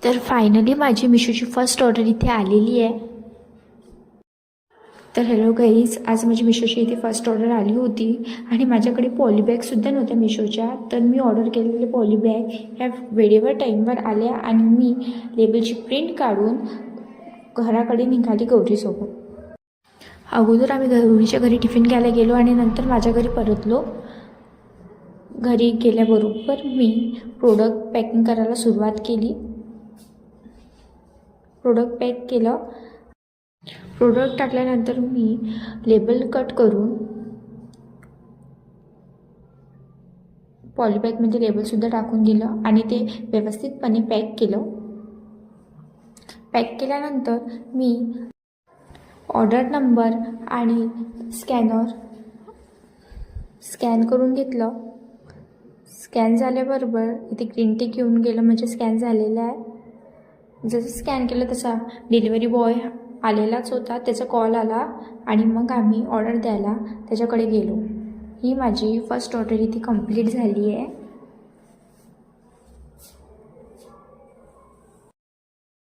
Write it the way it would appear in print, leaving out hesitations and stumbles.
तर फायनली माझी मिशोची first order इथे आलेली आहे. तर हॅलो गाईज, आज माझी मिशोची इथे फर्स्ट ऑर्डर आली होती आणि माझ्याकडे पॉलीबॅगसुद्धा नव्हत्या मिशोच्या. तर मी ऑर्डर केलेले पॉलीबॅग ह्या वेळेवर टाईमवर आल्या आणि मी लेबलची प्रिंट काढून घराकडे निघाली गौरीसोबत. अगोदर आम्ही गौरीच्या घरी टिफिन घ्यायला गेलो आणि नंतर माझ्या घरी परतलो. घरी गेल्याबरोबर मी प्रोडक्ट पॅकिंग करायला सुरुवात केली. प्रोडक्ट पॅक केलं. प्रोडक्ट टाकल्यानंतर मी लेबल कट करून पॉलीबॅगमध्ये लेबलसुद्धा टाकून दिलं आणि ते व्यवस्थितपणे पॅक केलं. पॅक केल्यानंतर मी ऑर्डर नंबर आणि स्कॅनर स्कॅन करून घेतलं. स्कॅन झाल्याबरोबर इथे ग्रीन टिक येऊन गेलं, म्हणजे स्कॅन झालेलं आहे. जसं स्कॅन केलं तसा डिलिव्हरी बॉय आलेलाच होता, त्याचा कॉल आला आणि मग आम्ही ऑर्डर द्यायला त्याच्याकडे गेलो. ही माझी फर्स्ट ऑर्डर इथे कंप्लीट झाली आहे.